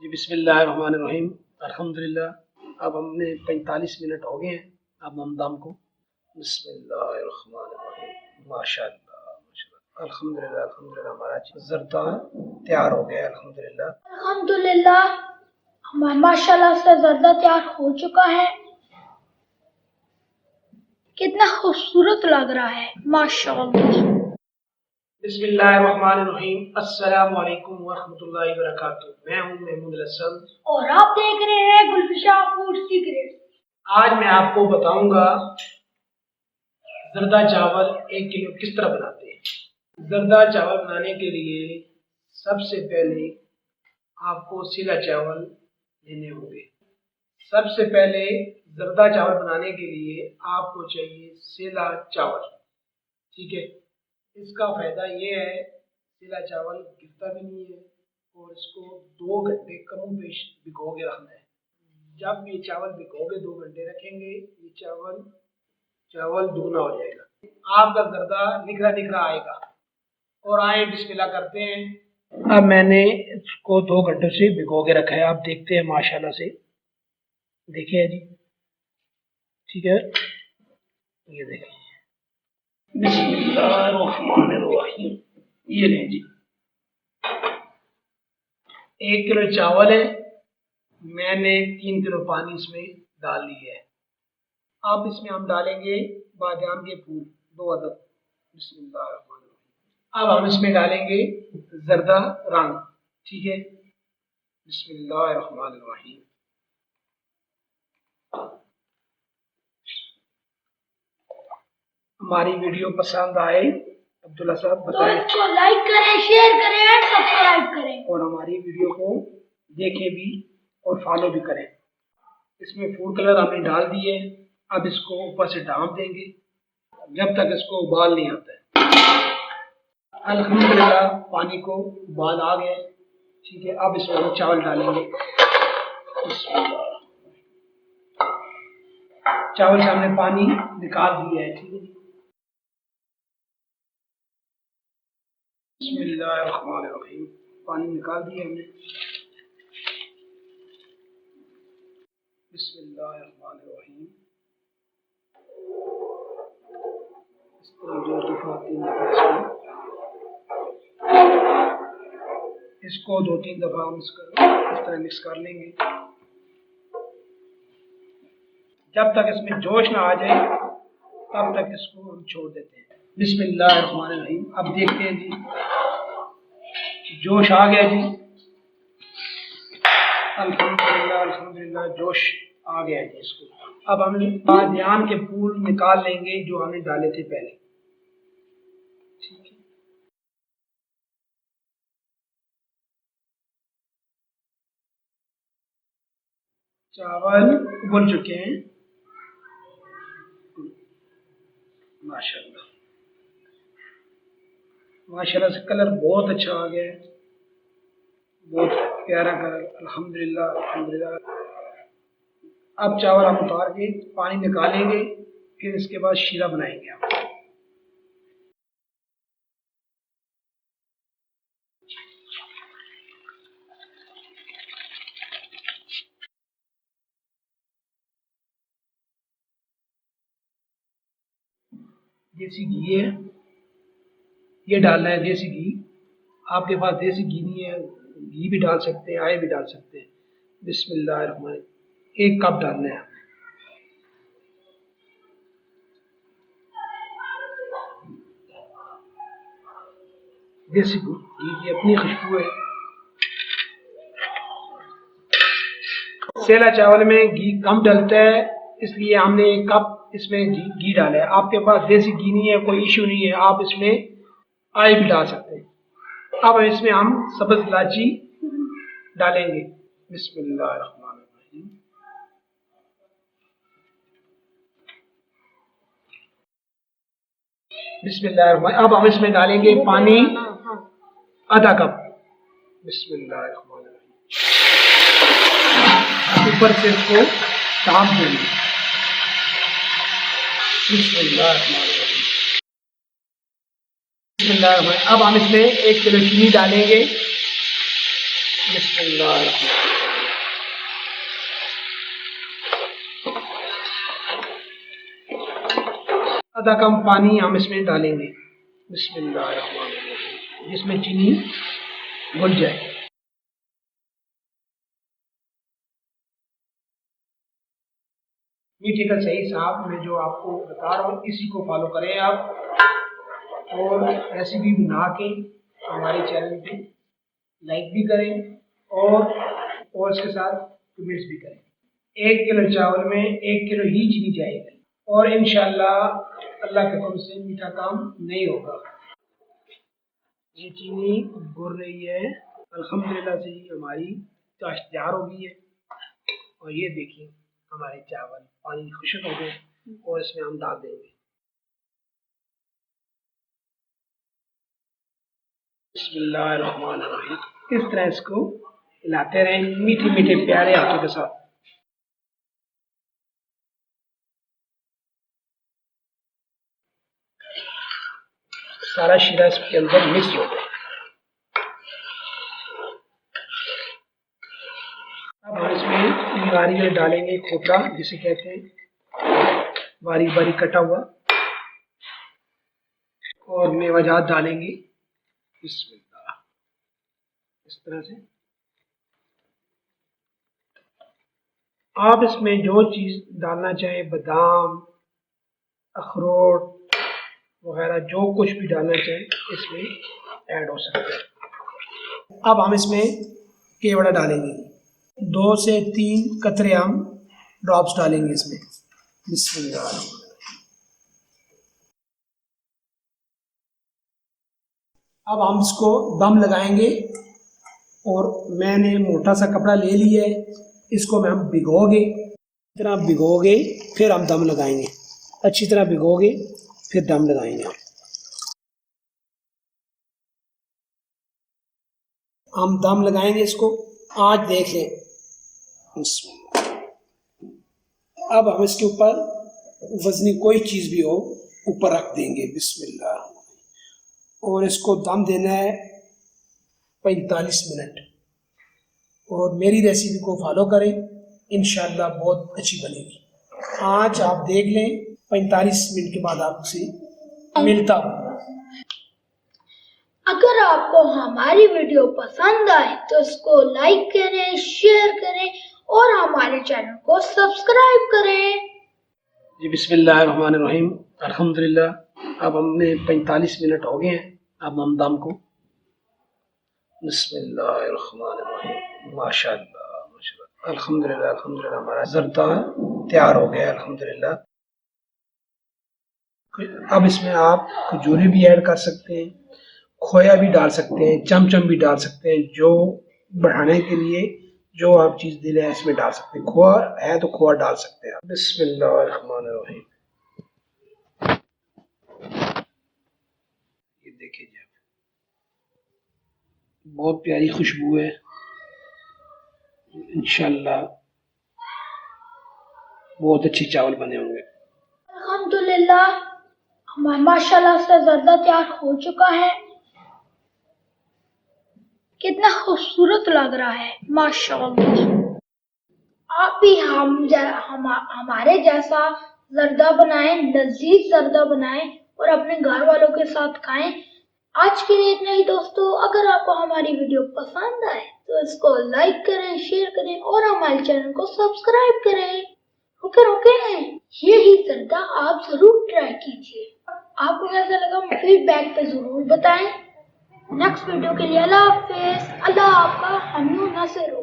जी बिस्मिल्लाहिर्रहमानिर्रहीम। अल्हम्दुलिल्लाह। अब हमने 45 मिनट हो गए हैं अब हमदाम को। बिस्मिल्लाहिर्रहमानिर्रहीम। माशाअल्लाह माशाअल्लाह अल्हम्दुलिल्लाह अल्हम्दुलिल्लाह। हमारा ज़र्दा तैयार हो गया अल्हम्दुलिल्लाह। अल्हम्दुलिल्लाह माशाल्लाह से ज़र्दा तैयार हो चुका है। कितना खूबसूरत लग रहा है माशाअल्लाह। बिस्मिल्लाहिर्रहमानिर्रहीम। अस्सलामु अलैकुम वरहमतुल्लाहि वबरकातुहू। मैं हूँ महमूद हसन और आप देख रहे हैं गुलफिशा फूड सीक्रेट। आज मैं आपको बताऊंगा जर्दा चावल 1 किलो किस तरह बनाते हैं। जर्दा चावल बनाने के लिए सबसे पहले आपको सीला चावल लेने होंगे। सबसे पहले जर्दा चावल बनाने के लिए आपको चाहिए सीला चावल। ठीक है, इसका फायदा ये है सीला चावल गिरता भी नहीं है और इसको 2 घंटे कम बेश भिगो के रखना है। जब ये चावल भिगोगे 2 घंटे रखेंगे ये चावल दुगना हो जाएगा। आपका जर्दा निखरा निखरा आएगा। और आए बिस्मिल्लाह करते हैं। अब मैंने इसको 2 घंटों से भिगो के रखा है। आप देखते हैं माशाल्लाह से, देखिए जी। ठीक है, ये देखिए बिस्मिल्लाहिर्रहमानिर्रहीम। ये लें जी, 1 किलो चावल है, मैंने 3 किलो पानी इसमें डाल दिया है। अब इसमें हम डालेंगे बादाम के फूल 2 अदद। बिस्मिल्लाहिर्रहमानिर्रहीम। अब हम इसमें डालेंगे जर्दा रंग। ठीक है, बिस्मिल्लाहिर्रहमानिर्रहीम। हमारी वीडियो पसंद आए अब्दुल्ला साहब तो बताएं इसको लाइक करें, शेयर करें और सब्सक्राइब करें और हमारी वीडियो को देखें भी और फॉलो भी करें। इसमें फूड कलर हमने डाल दिए। अब इसको ऊपर से ढाँप देंगे जब तक इसको उबाल नहीं आता है। अल्हम्दुलिल्लाह पानी को उबाल आ गया। ठीक है, अब इसमें हम चावल डालेंगे। चावल से हमने पानी निकाल दिया है। ठीक है, बिस्मिल्लाहिर्रहमानिर्रहीम। पानी निकाल दिया हमने। बिस्मिल्लाहिर्रहमानिर्रहीम। इस तरह 2 दफा 3 दफा इसको 2-3 दफा हम इस तरह मिक्स कर लेंगे जब तक इसमें जोश ना आ जाए, तब तक इसको हम छोड़ देते हैं। बिस्मिल्लाहिर्रहमानिर्रहीम। अब देखते हैं जी, जोश आ गया जी। अल्हम्दुलिल्लाह अल्हम्दुलिल्लाह जोश आ गया जी इसको। अब हम बादियान के फूल निकाल लेंगे जो हमने डाले थे पहले। ठीक है, चावल उबल चुके हैं माशाल्लाह। माशाल्लाह से कलर बहुत अच्छा आ गया है, बहुत प्यारा कलर। अल्हम्दुलिल्लाह अल्हम्दुलिल्लाह। अब चावल हम उतार के पानी निकालेंगे, फिर इसके बाद शीरा बनाएंगे हम। देसी घी है, ये डालना है देसी घी। आपके पास देसी घी नहीं है, घी भी डाल सकते हैं, आए भी डाल सकते हैं। बिस्मिल्लाहिर्रहमानिर्रहीम। 1 कप डालना है। देसी घी की अपनी खुशबू है। सेला चावल में घी कम डलता है, इसलिए हमने 1 कप इसमें घी डाला है। आपके पास देसी घी नहीं है, कोई इशू नहीं है, आप इसमें आए भी डाल सकते हैं। अब इसमें हम सब्ज इलायची डालेंगे। बिस्मिल्लाहिर्रहमानिर्रहीम। बिस्मिल्लाहिर्रहमानिर्रहीम। अब हम इसमें डालेंगे पानी आधा कप। बिस्मिल्लाहिर्रहमानिर्रहीम। ऊपर से इसको ढाँप देंगे। बिस्मिल्लाहिर्रहमानिर्रहीम। बिस्मिल्लाहिर्रहमानिर्रहीम। अब हम इसमें 1 किलो चीनी डालेंगे। बिस्मिल्लाह। आधा कम पानी हम इसमें डालेंगे, बिस्मिल्लाह, जिसमें चीनी घुल जाए। मीठे का सही हिसाब मैं जो आपको बता रहा हूँ इसी को फॉलो करें आप, और रेसिपी बना के हमारे चैनल पे लाइक भी करें और इसके साथ कमेंट्स भी करें। 1 किलो चावल में 1 किलो ही चीनी जाएगी और इंशाल्लाह अल्लाह के हुक्म से मीठा काम नहीं होगा। ये चीनी घुल रही है, अल्हम्दुलिल्लाह से हमारी चाश तैयार हो गई है। और ये देखिए हमारे चावल पानी खुश्क हो गए और इसमें हम डाल देंगे। बिस्मिल्लाहिर्रहमानिर्रहीम। इस तरह इसको हिलाते रहें मीठे मीठे प्यारे हाथों के साथ। सारा शीरा इसके अंदर मिक्स हो गया। अब हम इसमें बारीक डालेंगे खोपरा, जिसे कहते हैं बारीक बारीक कटा हुआ, और मेवाजात डालेंगे बिस्मिल्लाह, इस तरह से। आप इसमें जो चीज़ डालना चाहें, बादाम, अखरोट वगैरह जो कुछ भी डालना चाहें इसमें ऐड हो सकता है। अब हम इसमें केवड़ा डालेंगे, 2 से 3 कतरे हम ड्रॉप्स डालेंगे इसमें, बिस्मिल्लाह। अब हम इसको दम लगाएंगे, और मैंने मोटा सा कपड़ा ले लिया है, इसको मैं हम भिगोगे, इस तरह भिगोगे फिर हम दम लगाएंगे, अच्छी तरह भिगोगे फिर दम लगाएंगे। हम दम लगाएंगे इसको, आज देख लें। अब हम इसके ऊपर वजनी कोई चीज़ भी हो ऊपर रख देंगे, बिस्मिल्लाह, और इसको दम देना है 45 मिनट। और मेरी रेसिपी को फॉलो करें, इंशाल्लाह बहुत अच्छी बनेगी। आज आप देख लें, 45 मिनट के बाद आपसे मिलता हूँ। अगर आपको हमारी वीडियो पसंद आए तो इसको लाइक करें, शेयर करें और हमारे चैनल को सब्सक्राइब करें। जी बिस्मिल्लाहिर्रहमानिर्रहीम, अल्हम्दुलिल्लाह। अब हमने 45 मिनट हो गए हैं। अब हम दम को, बिस्मिल्लाहिर्रहमानिर्रहीम, माशाअल्लाह माशाअल्लाह, अल्हम्दुलिल्लाह अल्हम्दुलिल्लाह, हमारा ज़र्दा तैयार हो गया अल्हम्दुलिल्लाह। अब इसमें आप खजूरी भी ऐड कर सकते हैं, खोया भी डाल सकते हैं, चमचम भी डाल सकते हैं, जो बढ़ाने के लिए जो आप चीज़ दिले हैं इसमें डाल सकते हैं। खोआ है तो खोआ डाल सकते हैं। बिस्मिल्लाहिर्रहमानिर्रहीम, ये देखिए जी, बहुत प्यारी खुशबू है। इंशाल्लाह बहुत अच्छे चावल बने होंगे। अल्हम्दुलिल्लाह, हमारा माशाल्लाह से जर्दा तैयार हो चुका है। कितना खूबसूरत लग रहा है, माशाल्लाह। आप भी हमारे जैसा जर्दा बनाएं, लजीज जर्दा बनाएं और अपने घर वालों के साथ खाएं। आज के लिए इतना ही दोस्तों। अगर आपको हमारी वीडियो पसंद आए तो इसको लाइक करें, शेयर करें और हमारे चैनल को सब्सक्राइब करें। ओके यही जर्दा आप जरूर ट्राई कीजिए। आपको कैसा लगा फीडबैक पे जरूर बताएं। नेक्स्ट वीडियो के लिए अल्लाह हाफिज। अल्लाह आपका हामी नासिर हो।